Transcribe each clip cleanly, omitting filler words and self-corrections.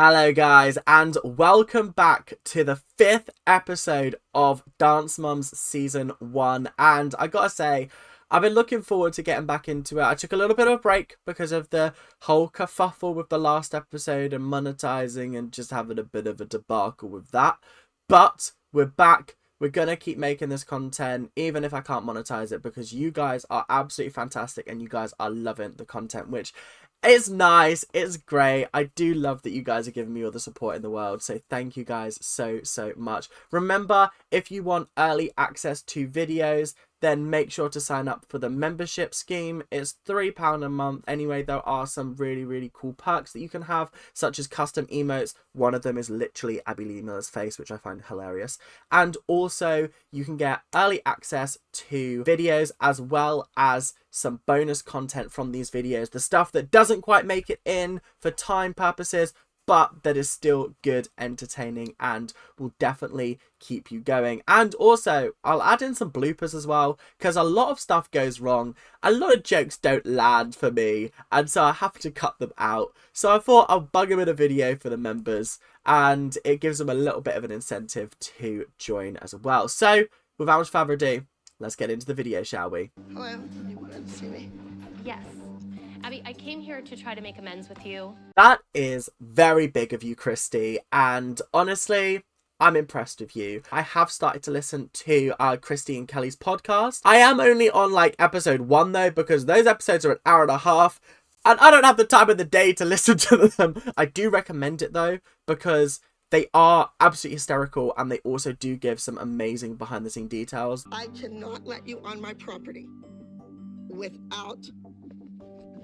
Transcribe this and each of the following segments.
Hello guys, and welcome back to the 5th episode of Dance Mums Season 1. And I gotta say, I've been looking forward to getting back into it. I took a little bit of a break because of the whole kerfuffle with the last episode and monetizing and just having a bit of a debacle with that. But we're back. We're gonna keep making this content even if I can't monetize it because you guys are absolutely fantastic and you guys are loving the content, which it's nice, it's great. I do love that you guys are giving me all the support in the world, so thank you guys so much. Remember, if you want early access to videos, then make sure to sign up for the membership scheme. It's £3 a month. Anyway, there are some really cool perks that you can have, such as custom emotes. One of them is literally Abby Lee Miller's face, which I find hilarious. And also, you can get early access to videos as well as some bonus content from these videos. The stuff that doesn't quite make it in for time purposes, but that is still good, entertaining, and will definitely keep you going. And also, I'll add in some bloopers as well, because a lot of stuff goes wrong. A lot of jokes don't land for me, and so I have to cut them out. So I thought I'll bug them in a video for the members, and it gives them a little bit of an incentive to join as well. So, without much further ado, let's get into the video, shall we? Hello, you wanted to see me? Yes. Abby, I came here to try to make amends with you. That is very big of you, Christy, and honestly, I'm impressed with you. I have started to listen to Christy and Kelly's podcast. I am only on like episode 1 though, because those episodes are an hour and a half, and I don't have the time of the day to listen to them. I do recommend it though, because they are absolutely hysterical, and they also do give some amazing behind the scene details. I cannot let you on my property without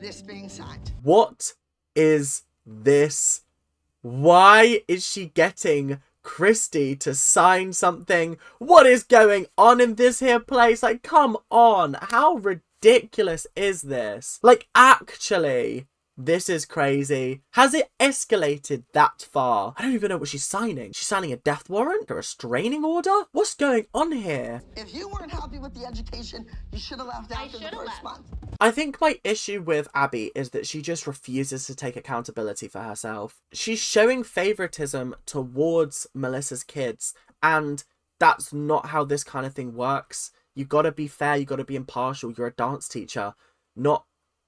this being signed. What is this? Why is she getting Christy to sign something? What is going on in this here place? Like, come on. How ridiculous is this? Like, actually, this is crazy. Has it escalated that far? I don't even know what she's signing. She's signing a death warrant? A restraining order? What's going on here? If you weren't happy with the education, you should have left after the first month. I think my issue with Abby is that she just refuses to take accountability for herself. She's showing favoritism towards Melissa's kids, and that's not how this kind of thing works. You gotta be fair, you gotta be impartial. You're a dance teacher, not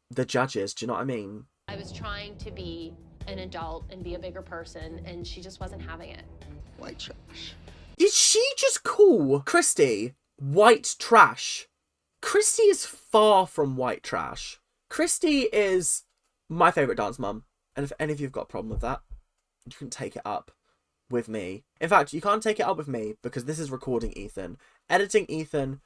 the judges. Do you know what I mean? I was trying to be an adult and be a bigger person, and she just wasn't having it. White trash. Did she just call Christy white trash? Christy is far from white trash. Christy is my favourite dance mum. And if any of you have got a problem with that, you can take it up with me. In fact, you can't take it up with me because this is recording Ethan. Editing Ethan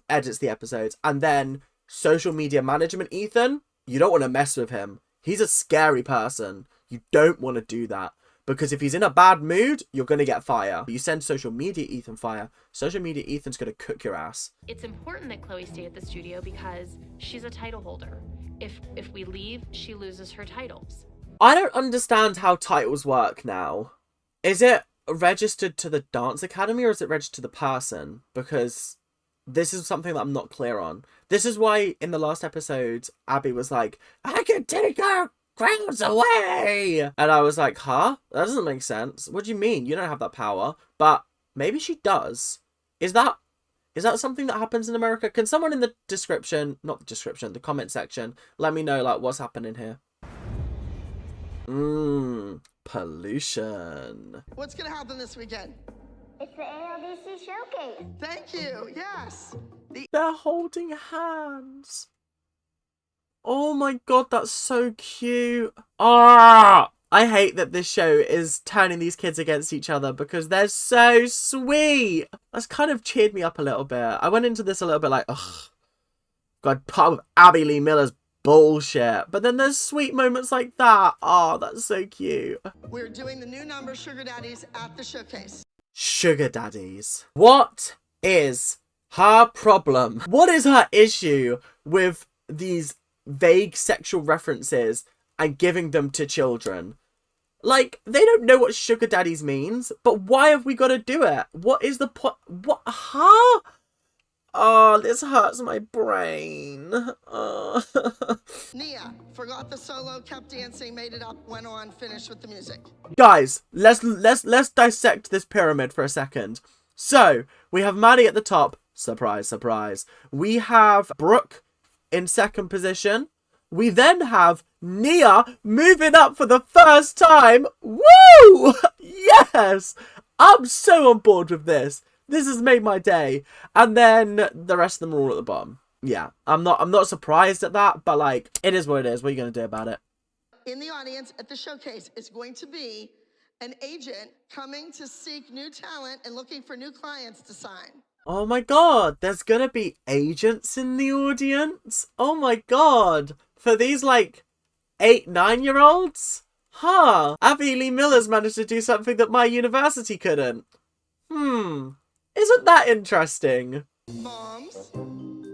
edits the episodes. And then social media management Ethan, you don't want to mess with him. He's a scary person. You don't want to do that. Because if he's in a bad mood, you're going to get fire. You send social media Ethan fire, social media Ethan's going to cook your ass. It's important that Chloe stay at the studio because she's a title holder. If we leave, she loses her titles. I don't understand how titles work now. Is it registered to the dance academy or is it registered to the person? Because this is something that I'm not clear on. This is why in the last episode, Abby was like, I can take her crowns away, and I was like, huh? That doesn't make sense. What do you mean? You don't have that power. But maybe she does. Is that something that happens in America? Can someone in the description, not the description, the comment section, let me know like what's happening here? Pollution. What's gonna happen this weekend? It's the ALDC showcase. Thank you. Yes. They're holding hands. Oh my god, that's so cute. Ah, I hate that this show is turning these kids against each other because they're so sweet. That's kind of cheered me up a little bit. I went into this a little bit like, ugh, God, part of Abby Lee Miller's bullshit. But then there's sweet moments like that. Oh, that's so cute. We're doing the new number, Sugar Daddies, at the showcase. Sugar daddies. What is her problem? What is her issue with these vague sexual references and giving them to children? Like, they don't know what sugar daddies means, but why have we got to do it? What is the point? What? Huh? Oh, this hurts my brain. Oh. Nia forgot the solo, kept dancing, made it up, went on, finished with the music. Guys, let's dissect this pyramid for a second. So, we have Maddie at the top. Surprise, surprise. We have Brooke in second position. We then have Nia moving up for the first time. Woo! Yes! I'm so on board with this. This has made my day. And then the rest of them are all at the bottom. Yeah, I'm not surprised at that, but like, it is what it is. What are you going to do about it? In the audience at the showcase is going to be an agent coming to seek new talent and looking for new clients to sign. Oh my god, there's gonna be agents in the audience? Oh my god. For these, like, 8, 9-year-olds? Huh. Abby Lee Miller's managed to do something that my university couldn't. Isn't that interesting? Moms,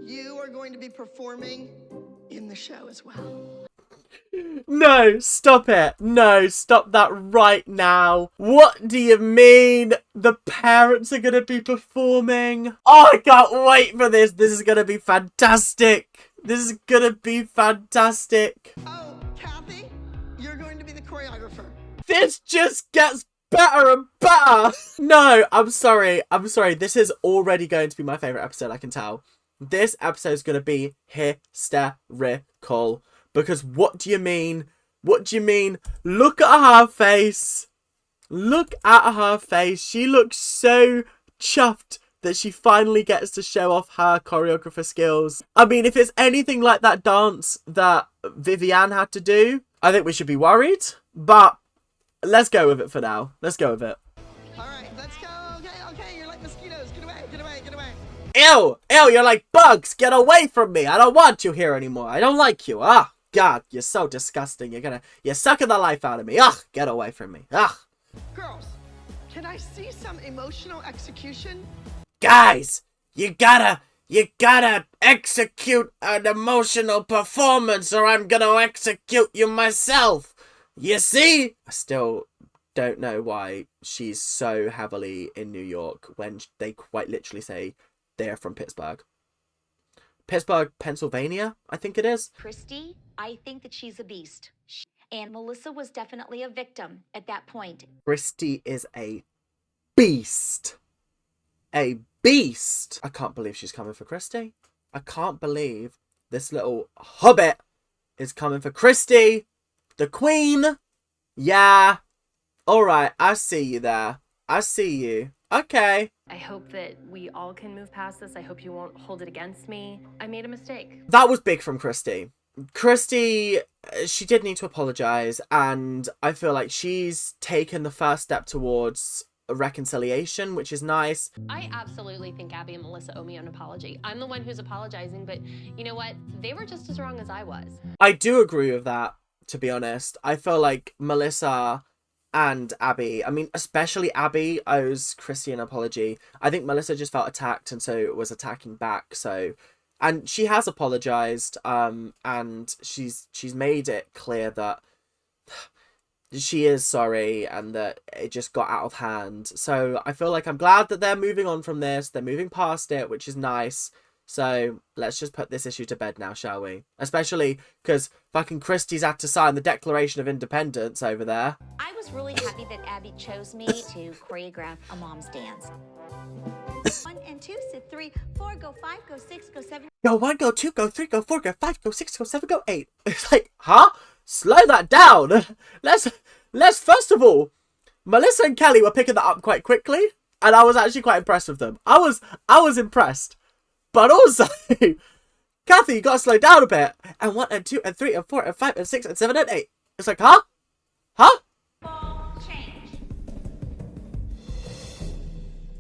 you are going to be performing in the show as well. No, stop it. No, stop that right now. What do you mean the parents are going to be performing? Oh, I can't wait for this. This is going to be fantastic. This is going to be fantastic. Oh, Kathy, you're going to be the choreographer. This just gets better and better. No, I'm sorry. This is already going to be my favourite episode, I can tell. This episode is going to be hysterical. Because what do you mean? What do you mean? Look at her face. Look at her face. She looks so chuffed that she finally gets to show off her choreographer skills. I mean, if it's anything like that dance that Vivienne had to do, I think we should be worried. But let's go with it for now. Let's go with it. All right, let's go. Okay, you're like mosquitoes. Get away. Ew, you're like bugs. Get away from me. I don't want you here anymore. I don't like you. Ah. God, you're so disgusting. You're sucking the life out of me. Ugh, get away from me. Ugh. Girls, can I see some emotional execution? Guys, you gotta execute an emotional performance or I'm gonna execute you myself. You see? I still don't know why she's so heavily in New York when they quite literally say they're from Pittsburgh. Pittsburgh, Pennsylvania, I think it is. Christy, I think that she's a beast. And Melissa was definitely a victim at that point. Christy is a beast. A beast. I can't believe she's coming for Christy. I can't believe this little hobbit is coming for Christy, the queen. Yeah. All right, I see you there. I see you. Okay. I hope that we all can move past this. I hope you won't hold it against me. I made a mistake. That was big from Christy. Christy, she did need to apologise, and I feel like she's taken the first step towards a reconciliation, which is nice. I absolutely think Abby and Melissa owe me an apology. I'm the one who's apologizing, but you know what? They were just as wrong as I was. I do agree with that, to be honest. I feel like Melissa and Abby, I mean, especially Abby, owes Christy an apology. I think Melissa just felt attacked and so was attacking back. So, and she has apologized, and she's made it clear that she is sorry and that it just got out of hand. So I feel like I'm glad that they're moving on from this. They're moving past it, which is nice. So let's just put this issue to bed now, shall we? Especially because fucking Christy's had to sign the Declaration of Independence over there. I was really happy that Abby chose me to choreograph a mom's dance. 1 and 2, sit 3, 4, go 5, go 6, go 7. Go 1, go 2, go 3, go 4, go 5, go 6, go 7, go 8. It's like, huh? Slow that down. Let's first of all, Melissa and Kelly were picking that up quite quickly, and I was actually quite impressed with them. I was impressed. But also, Kathy, you gotta slow down a bit. And 1 and 2 and 3 and 4 and 5 and 6 and 7 and 8. It's like, huh? Huh? Change.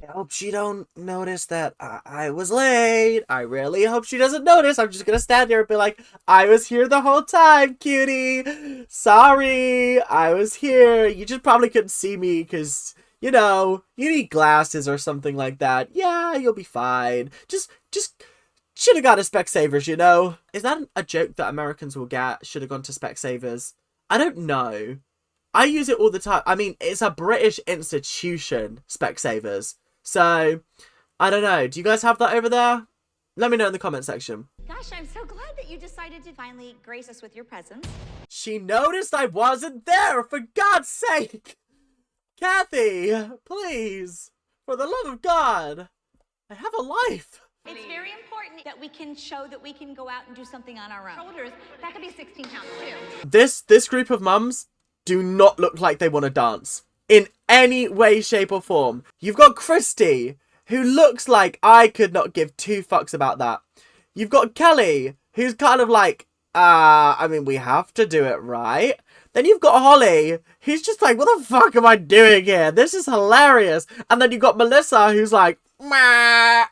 I hope she don't notice that I was late. I really hope she doesn't notice. I'm just gonna stand here and be like, I was here the whole time, cutie. Sorry, I was here. You just probably couldn't see me because, you know, you need glasses or something like that. Yeah, you'll be fine. Just should have got a Specsavers, you know? Is that a joke that Americans will get? Should have gone to Specsavers? I don't know. I use it all the time. I mean, it's a British institution, Specsavers. So, I don't know. Do you guys have that over there? Let me know in the comment section. Gosh, I'm so glad that you decided to finally grace us with your presence. She noticed I wasn't there, for God's sake! Kathy, please, for the love of God, I have a life. It's very important that we can show that we can go out and do something on our own. Shoulders, that could be 16 pounds too. This group of mums do not look like they want to dance in any way, shape or form. You've got Christy, who looks like I could not give two fucks about that. You've got Kelly, who's kind of like, I mean, we have to do it, right? Then you've got Holly, who's just like, what the fuck am I doing here? This is hilarious. And then you've got Melissa, who's like, meh. Oh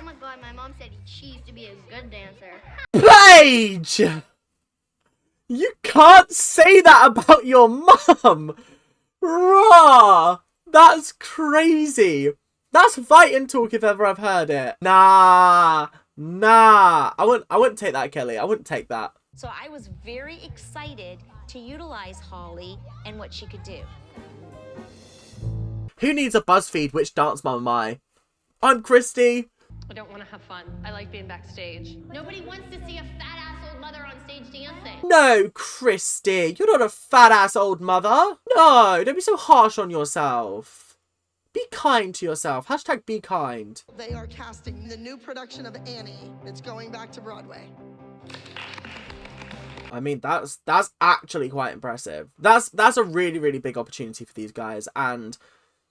my god, my mom said she used to be a good dancer. Paige! You can't say that about your mum! Raw! That's crazy. That's fighting talk if ever I've heard it. Nah. I wouldn't take that, Kelly. I wouldn't take that. So I was very excited to utilize Holly and what she could do. Who needs a BuzzFeed? Which dance mum am I? I'm Christy. I don't want to have fun. I like being backstage. Nobody wants to see a fat ass old mother on stage dancing. No, Christy. You're not a fat ass old mother. No, don't be so harsh on yourself. Be kind to yourself. Hashtag be kind. They are casting the new production of Annie. It's going back to Broadway. I mean, that's actually quite impressive. That's a really, really big opportunity for these guys. And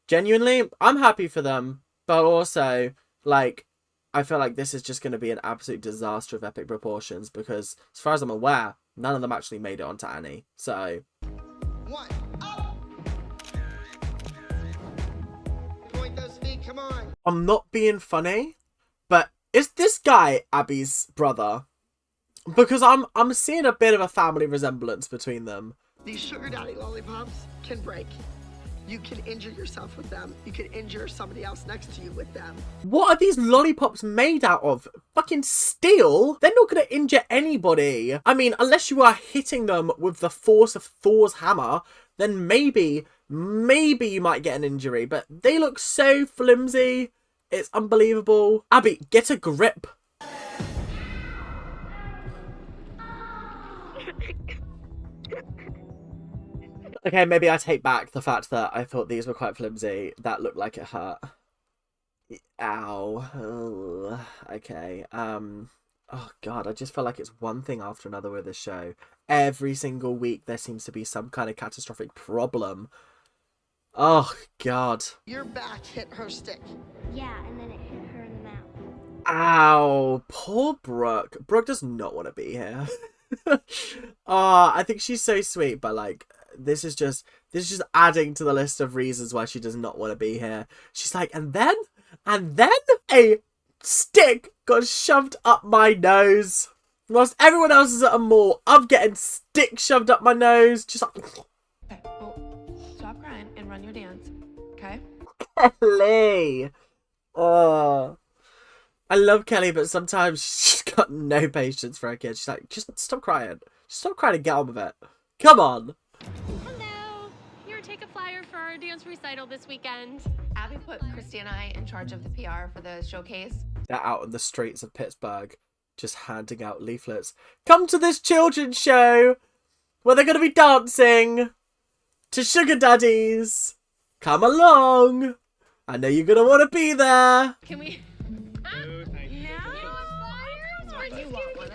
genuinely, I'm happy for them. But also, like, I feel like this is just going to be an absolute disaster of epic proportions. Because, as far as I'm aware, none of them actually made it onto Annie. So... One, up! Point those feet, come on. I'm not being funny, but is this guy Abby's brother? Because I'm seeing a bit of a family resemblance between them. These sugar daddy lollipops can break. You can injure yourself with them. You can injure somebody else next to you with them. What are these lollipops made out of? Fucking steel? They're not going to injure anybody. I mean, unless you are hitting them with the force of Thor's hammer, then maybe you might get an injury. But they look so flimsy. It's unbelievable. Abby, get a grip. Okay, maybe I take back the fact that I thought these were quite flimsy. That looked like it hurt. Ow. Ugh. Okay. Oh god, I just feel like it's one thing after another with this show. Every single week there seems to be some kind of catastrophic problem. Oh god. Your back hit her stick. Yeah, and then it hit her in the mouth. Ow. Poor Brooke. Brooke does not want to be here. I think she's so sweet, but like... This is just adding to the list of reasons why she does not want to be here. She's like, and then a stick got shoved up my nose. Whilst everyone else is at a mall, I'm getting stick shoved up my nose. Just like... Okay, well, stop crying and run your dance, okay? Kelly. Oh. I love Kelly, but sometimes she's got no patience for her kids. She's like, just stop crying. Just stop crying and get on with it. Come on. Hello. Here, take a flyer for our dance recital this weekend. Abby put Christy and I in charge of the PR for the showcase. They're out in the streets of Pittsburgh, just handing out leaflets. Come to this children's show where they're going to be dancing to sugar daddies. Come along. I know you're going to want to be there. Can we...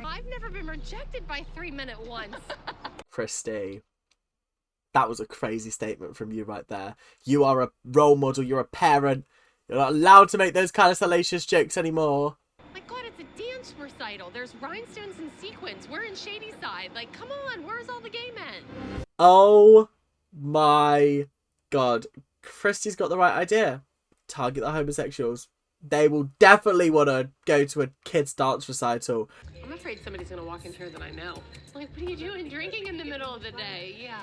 I've never been rejected by 3-minute once. Christy. That was a crazy statement from you right there. You are a role model. You're a parent. You're not allowed to make those kind of salacious jokes anymore. My god, it's a dance recital. There's rhinestones and sequins. We're in Shady Side. Like, come on, where's all the gay men? Oh my god. Christy's got the right idea. Target the homosexuals. They will definitely want to go to a kids' dance recital. I'm afraid somebody's gonna walk in here that I know. Like, what are you doing drinking in the middle of the day? Yeah.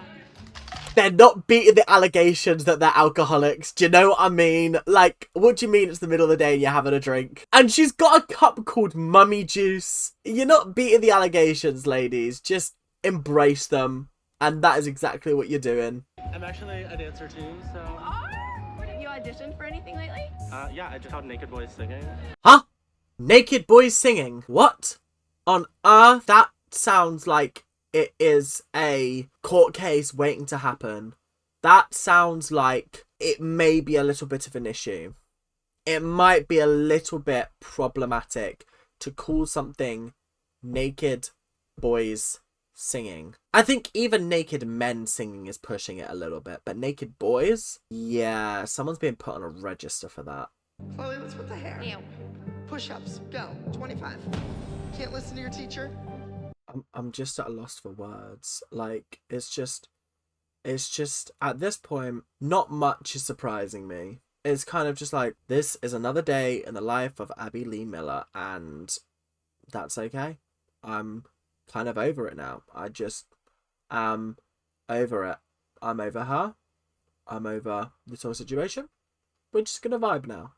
They're not beating the allegations that they're alcoholics. Do you know what I mean? Like, what do you mean it's the middle of the day and you're having a drink? And she's got a cup called Mummy Juice. You're not beating the allegations, ladies. Just embrace them. And that is exactly what you're doing. I'm actually a dancer too, so... Have you auditioned for anything lately? Yeah, I just caught Naked Boys singing. Huh? Naked boys singing. What on earth? That sounds like it is a court case waiting to happen. That sounds like it may be a little bit of an issue. It might be a little bit problematic to call something naked boys singing. I think even naked men singing is pushing it a little bit, but naked boys? Yeah, someone's being put on a register for that. Chloe, what's with the hair? Ew. Push-ups, go, 25. Can't listen to your teacher? I'm just at a loss for words. Like, it's just at this point, not much is surprising me. It's kind of just like, this is another day in the life of Abby Lee Miller, and that's okay. I'm kind of over it now. I just am over it. I'm over her. I'm over this whole situation. We're just gonna vibe now.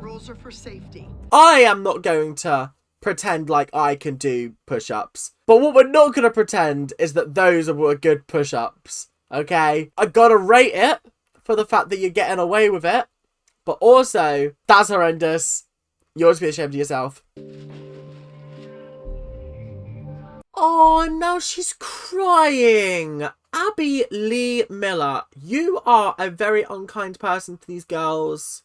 Rules are for safety. I am not going to pretend like I can do push-ups. But what we're not going to pretend is that those were good push-ups. Okay? I gotta rate it for the fact that you're getting away with it. But also, that's horrendous. You ought to be ashamed of yourself. Oh, and now she's crying. Abby Lee Miller, you are a very unkind person to these girls.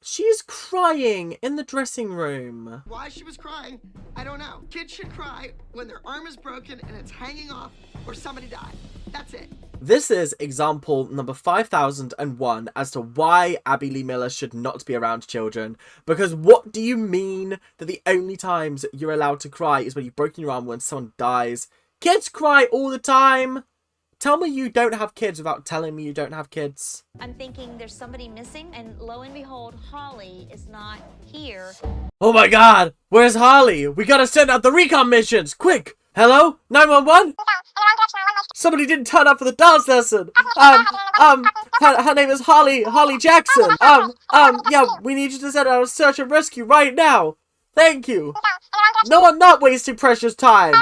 She is crying in the dressing room. Why she was crying, I don't know. Kids should cry when their arm is broken and it's hanging off or somebody died. That's it. This is example number 5001 as to why Abby Lee Miller should not be around children. Because what do you mean that the only times you're allowed to cry is when you've broken your arm when someone dies? Kids cry all the time. Tell me you don't have kids without telling me you don't have kids. I'm thinking there's somebody missing, and lo and behold, Holly is not here. Oh my god, where's Harley? We gotta send out the recon missions, quick! Hello? 911? Somebody didn't turn up for the dance lesson. Her name is Harley Jackson. Yeah, we need you to send out a search and rescue right now. Thank you. No, I'm not wasting precious time.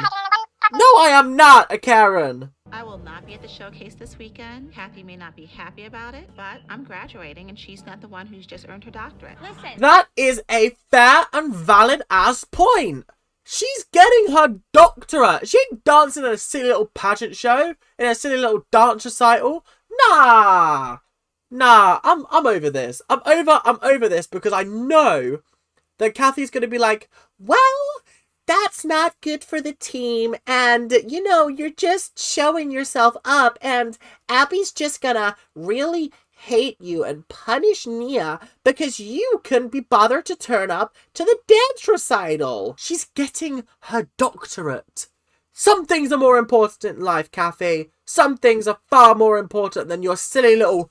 No, I am not a Karen. I will not be at the showcase this weekend. Kathy may not be happy about it, but I'm graduating and she's not the one who's just earned her doctorate. Listen. That is a fair and valid ass point. She's getting her doctorate. She ain't dancing in a silly little pageant show, in a silly little dance recital. Nah, I'm over this. I'm over this because I know that Kathy's gonna be like, well, that's not good for the team, and, you know, you're just showing yourself up, and Abby's just gonna really hate you and punish Nia because you couldn't be bothered to turn up to the dance recital. She's getting her doctorate. Some things are more important in life, Kathy. Some things are far more important than your silly little...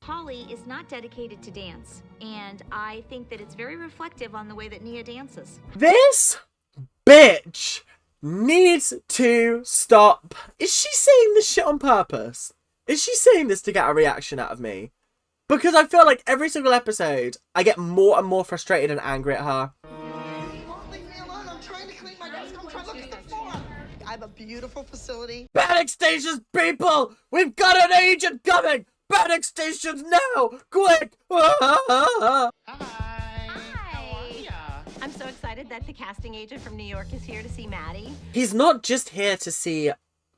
Holly is not dedicated to dance, and I think that it's very reflective on the way that Nia dances. This bitch needs to stop. Is she saying this shit on purpose? Is she saying this to get a reaction out of me? Because I feel like every single episode, I get more and more frustrated and angry at her. You won't leave me alone. I'm trying to clean my desk. I'm trying to look at the floor. I have a beautiful facility. Panic stations, people! We've got an agent coming! Panic stations now! Quick! Hi. I'm so excited that the casting agent from New York is here to see Maddie. He's not just here to see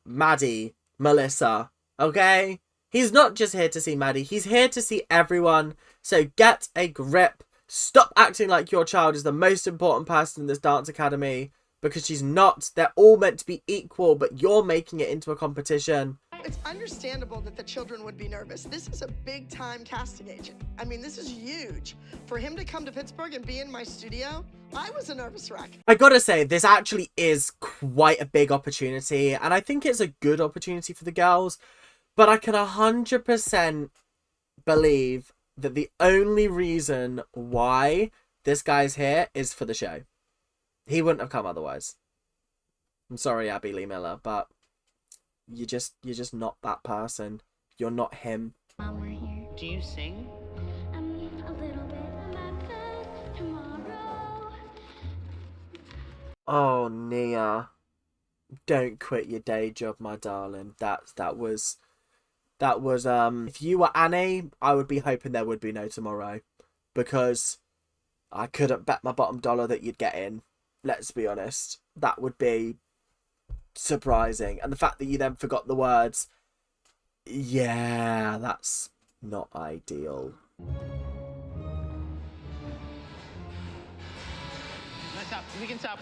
Maddie, Melissa, okay? He's not just here to see Maddie. He's here to see everyone. So get a grip. Stop acting like your child is the most important person in this dance academy. Because she's not. They're all meant to be equal, but you're making it into a competition. It's understandable that the children would be nervous. This is a big-time casting agent. I mean, this is huge. For him to come to Pittsburgh and be in my studio, I was a nervous wreck. I gotta say, this actually is quite a big opportunity, and I think it's a good opportunity for the girls, but I can 100% believe that the only reason why this guy's here is for the show. He wouldn't have come otherwise. I'm sorry, Abby Lee Miller, but you're just not that person. You're not him. Mom, we're here. Do you sing? A little bit. I'm good tomorrow. Oh, Nia. Don't quit your day job, my darling. That was if you were Annie, I would be hoping there would be no tomorrow. Because I couldn't bet my bottom dollar that you'd get in. Let's be honest. That would be surprising. And the fact that you then forgot the words, yeah, that's not ideal. Stop. We can stop.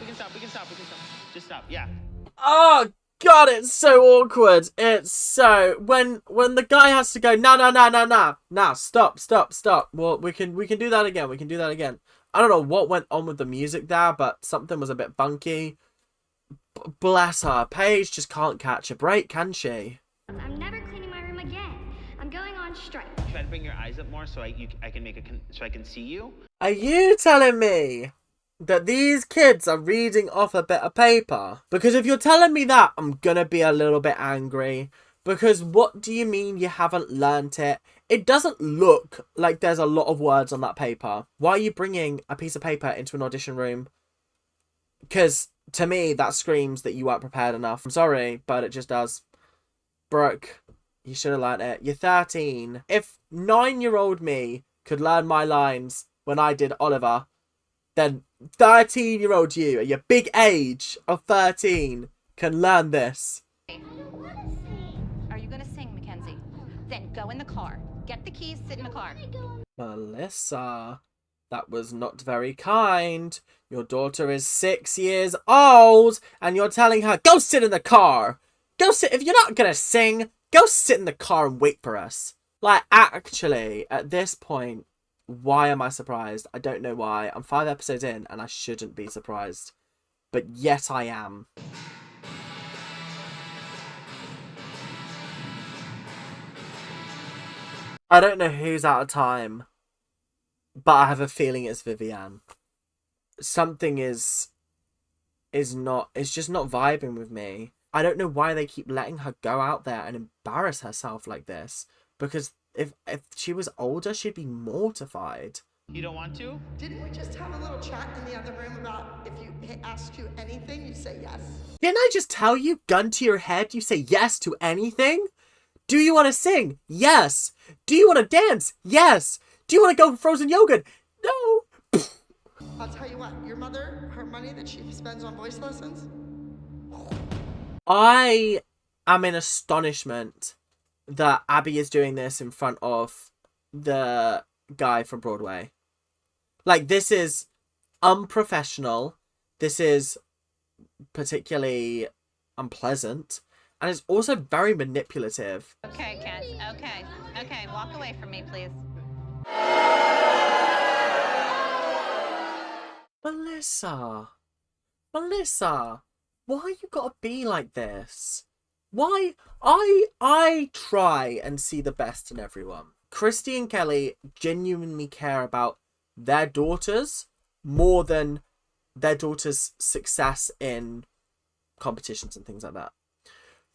Just stop. Yeah. Oh God, it's so awkward. It's so when the guy has to go, nah, stop. Well, we can do that again. I don't know what went on with the music there, but something was a bit funky. Bless her. Paige just can't catch a break, can she? I'm never cleaning my room again. I'm going on strike. Try to bring your eyes up more so I can see you. Are you telling me that these kids are reading off a bit of paper? Because if you're telling me that, I'm gonna be a little bit angry. Because what do you mean you haven't learnt it? It doesn't look like there's a lot of words on that paper. Why are you bringing a piece of paper into an audition room? Because to me, that screams that you weren't prepared enough. I'm sorry, but it just does. Brooke, you should have learnt it. You're 13. If 9-year-old me could learn my lines when I did Oliver, then 13-year-old you, at your big age of 13, can learn this. Are you gonna sing, Mackenzie? Then go in the car. Get the keys, sit in the car. Melissa, that was not very kind. Your daughter is 6 years old, and you're telling her, go sit in the car. Go sit. If you're not gonna sing, go sit in the car and wait for us. Like, actually, at this point, why am I surprised? I don't know why. I'm 5 episodes in, and I shouldn't be surprised. But yet I am. I don't know who's out of time, but I have a feeling it's Vivienne. Something is just not vibing with me. I don't know why they keep letting her go out there and embarrass herself like this. Because if she was older, she'd be mortified. You don't want to? Didn't we just have a little chat in the other room about if you asked you anything, you say yes? Didn't I just tell you, gun to your head, you say yes to anything? Do you want to sing? Yes. Do you want to dance? Yes. Do you want to go frozen yogurt? No. I'll tell you what, your mother, her money that she spends on voice lessons? I am in astonishment that Abby is doing this in front of the guy from Broadway. Like, this is unprofessional. This is particularly unpleasant. And it's also very manipulative. Okay, kids. Okay. Walk away from me, please. Melissa, why you gotta be like this? Why? I try and see the best in everyone. Christy and Kelly genuinely care about their daughters more than their daughters' success in competitions and things like that.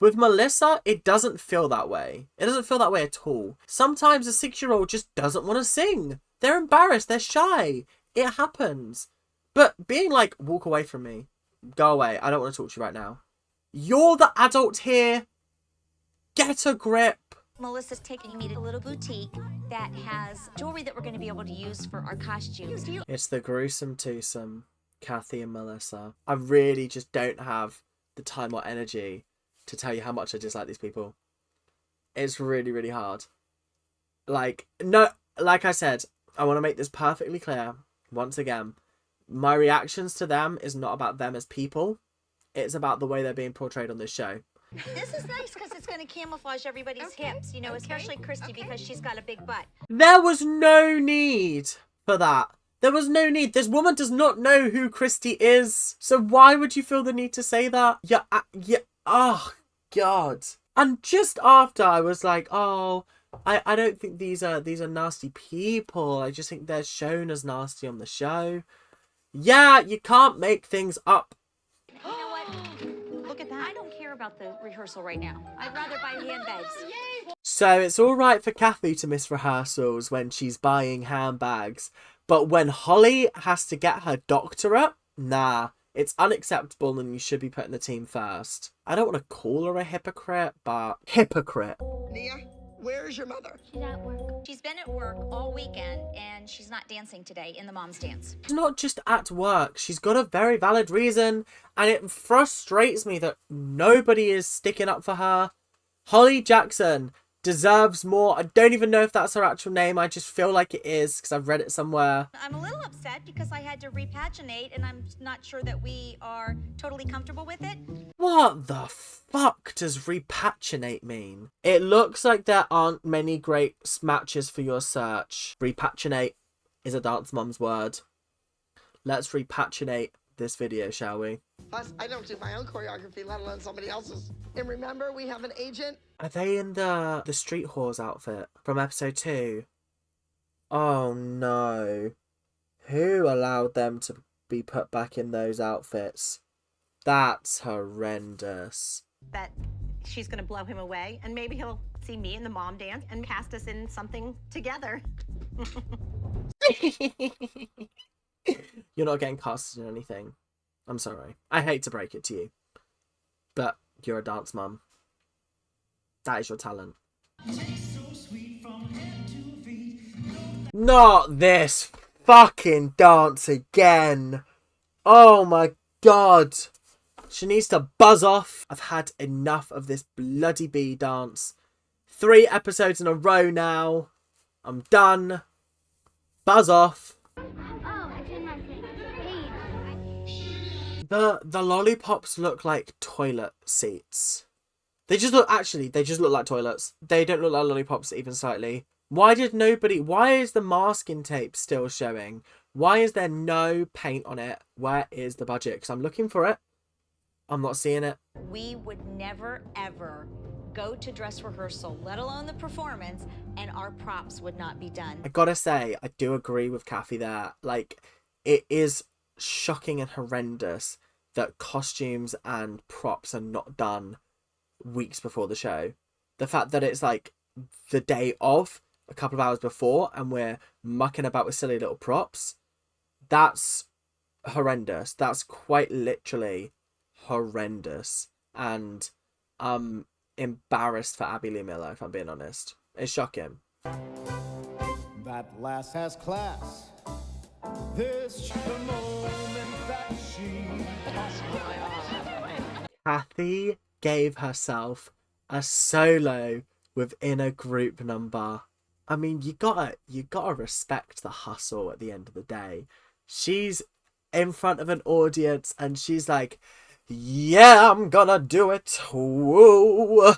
With Melissa, it doesn't feel that way. It doesn't feel that way at all. Sometimes a 6-year-old just doesn't want to sing. They're embarrassed. They're shy. It happens. But being like, walk away from me. Go away. I don't want to talk to you right now. You're the adult here. Get a grip. Melissa's taking me to a little boutique that has jewelry that we're going to be able to use for our costumes. It's the gruesome twosome, Kathy and Melissa. I really just don't have the time or energy to tell you how much I dislike these people. It's really, really hard. Like I said, I want to make this perfectly clear. Once again, my reactions to them is not about them as people. It's about the way they're being portrayed on this show. This is nice because it's going to camouflage everybody's hips, you know, especially Christy because she's got a big butt. There was no need for that. There was no need. This woman does not know who Christy is. So why would you feel the need to say that? Yeah. Oh, God. And just after I was like, oh, I don't think these are nasty people. I just think they're shown as nasty on the show. Yeah, you can't make things up. You know what? Look at that. I don't care about the rehearsal right now. I'd rather buy handbags. So it's all right for Kathy to miss rehearsals when she's buying handbags. But when Holly has to get her doctorate, nah. It's unacceptable and you should be putting the team first. I don't want to call her a hypocrite, but hypocrite. Nia, Where is your mother? She's at work. She's been at work all weekend and she's not dancing today in the mom's dance. She's not just at work. She's got a very valid reason, and it frustrates me that nobody is sticking up for her. Holly Jackson deserves more. I don't even know if that's her actual name. I just feel like it is because I've read it somewhere. I'm a little upset because I had to repaginate and I'm not sure that we are totally comfortable with it. What the fuck does repaginate mean? It looks like there aren't many great matches for your search. Repaginate is a Dance Mom's word. Let's repaginate this video, shall we? Plus, I don't do my own choreography, let alone somebody else's. And remember, we have an agent. Are they in the street whores outfit from episode 2? Oh no. Who allowed them to be put back in those outfits? That's horrendous. That she's going to blow him away, and maybe he'll see me in the mom dance and cast us in something together. You're not getting casted in anything. I'm sorry. I hate to break it to you. But you're a dance mum. That is your talent. Not this fucking dance again. Oh my god. She needs to buzz off. I've had enough of this bloody bee dance. 3 episodes in a row now. I'm done. Buzz off. Oh, it's in my thing. Hey. The lollipops look like toilet seats. They just look like toilets. They don't look like lollipops even slightly. Why is the masking tape still showing? Why is there no paint on it? Where is the budget? Because I'm looking for it. I'm not seeing it. We would never, ever go to dress rehearsal, let alone the performance, and our props would not be done. I gotta say, I do agree with Kathy there. Like, it is shocking and horrendous that costumes and props are not done weeks before the show. The fact that it's like the day of, a couple of hours before, and we're mucking about with silly little props, that's horrendous. That's quite literally horrendous. And I'm embarrassed for Abby Lee Miller, if I'm being honest. It's shocking. That lass has class. This the moment that she Kathy gave herself a solo within a group number. I mean, you gotta respect the hustle at the end of the day. She's in front of an audience and she's like, yeah, I'm gonna do it. Whoa.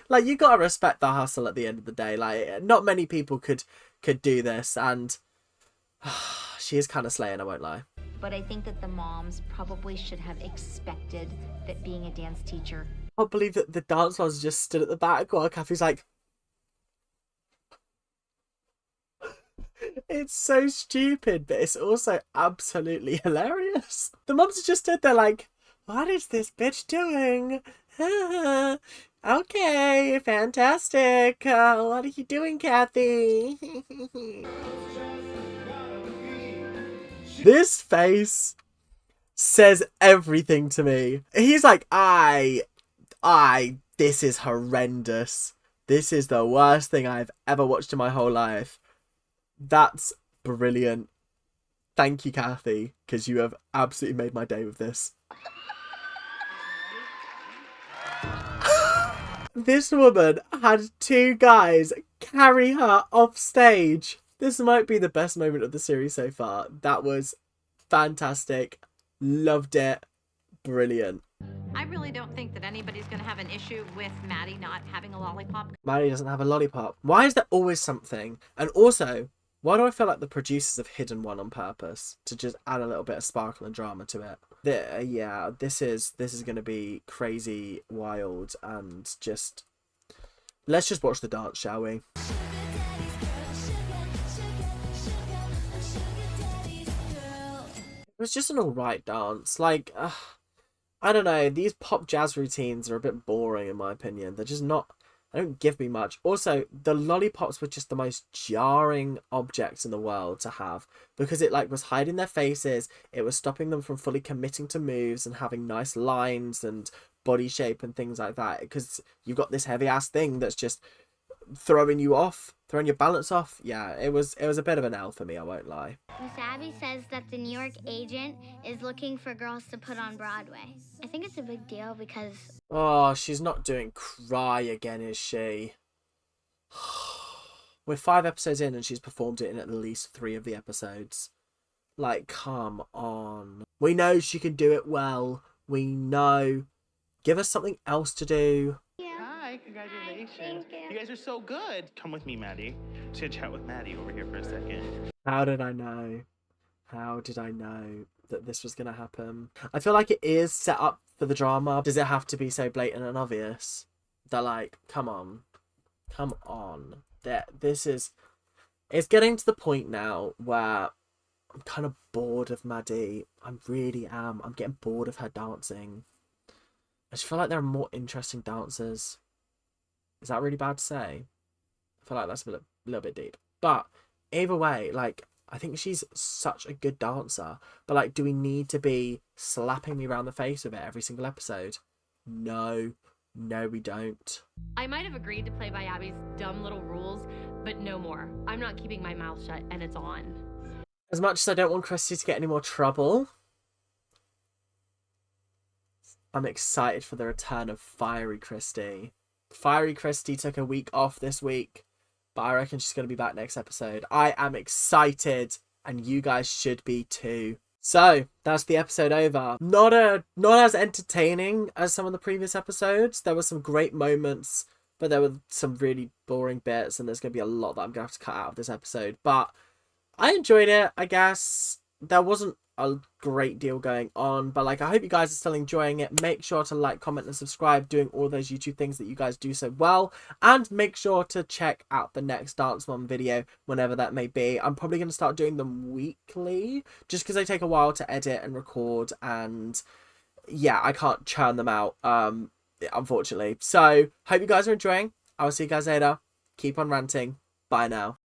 Like, you gotta respect the hustle at the end of the day. Like, not many people could do this, and she is kind of slaying, I won't lie. But I think that the moms probably should have expected that being a dance teacher. I can't believe that the dance ones just stood at the back while Kathy's like, it's so stupid, but it's also absolutely hilarious. The mums just stood there like, what is this bitch doing? Okay, fantastic. What are you doing, Kathy? This face says everything to me. He's like, this is horrendous. This is the worst thing I've ever watched in my whole life. That's brilliant. Thank you, Kathy, because you have absolutely made my day with this. This woman had 2 guys carry her off stage. This might be the best moment of the series so far. That was fantastic. Loved it. Brilliant. I really don't think that anybody's going to have an issue with Maddie not having a lollipop. Maddie doesn't have a lollipop. Why is there always something? And also, why do I feel like the producers have hidden one on purpose to just add a little bit of sparkle and drama to it? Yeah, this is going to be crazy, wild, and just... Let's just watch the dance, shall we? It was just an alright dance. Like, I don't know, these pop jazz routines are a bit boring in my opinion. They're just not... They don't give me much. Also, the lollipops were just the most jarring objects in the world to have, because it like was hiding their faces, it was stopping them from fully committing to moves and having nice lines and body shape and things like that, because you've got this heavy ass thing that's just throwing you off, throwing your balance off. Yeah, it was a bit of an L for me, I won't lie. Miss Abby says that the New York agent is looking for girls to put on Broadway. I think it's a big deal because... Oh, she's not doing Cry again, is she? We're 5 episodes in and she's performed it in at least 3 of the episodes. Like, come on. We know she can do it well. We know. Give us something else to do. Hi, congratulations. Thank you. You guys are so good. Come with me, Maddie. Chit chat with Maddie over here for a second. How did I know? How did I know that this was going to happen? I feel like it is set up for the drama. Does it have to be so blatant and obvious? They're like, come on. Come on. This is... It's getting to the point now where I'm kind of bored of Maddie. I really am. I'm getting bored of her dancing. I just feel like there are more interesting dancers. Is that really bad to say? I feel like that's a little bit deep. But either way, like, I think she's such a good dancer. But, like, do we need to be slapping me around the face with it every single episode? No. No, we don't. I might have agreed to play by Abby's dumb little rules, but no more. I'm not keeping my mouth shut, and it's on. As much as I don't want Christy to get any more trouble, I'm excited for the return of Fiery Christy. Fiery Christy took a week off this week, but I reckon she's going to be back next episode. I am excited, and you guys should be too. So, that's the episode over. Not as entertaining as some of the previous episodes. There were some great moments, but there were some really boring bits, and there's going to be a lot that I'm going to have to cut out of this episode. But I enjoyed it, I guess. There wasn't a great deal going on, but like, I hope you guys are still enjoying it. Make sure to like, comment, and subscribe, doing all those YouTube things that you guys do so well, and make sure to check out the next Dance Mom video whenever that may be. I'm probably going to start doing them weekly, just because they take a while to edit and record, and yeah, I can't churn them out, unfortunately. So, hope you guys are enjoying. I will see you guys later. Keep on ranting. Bye now.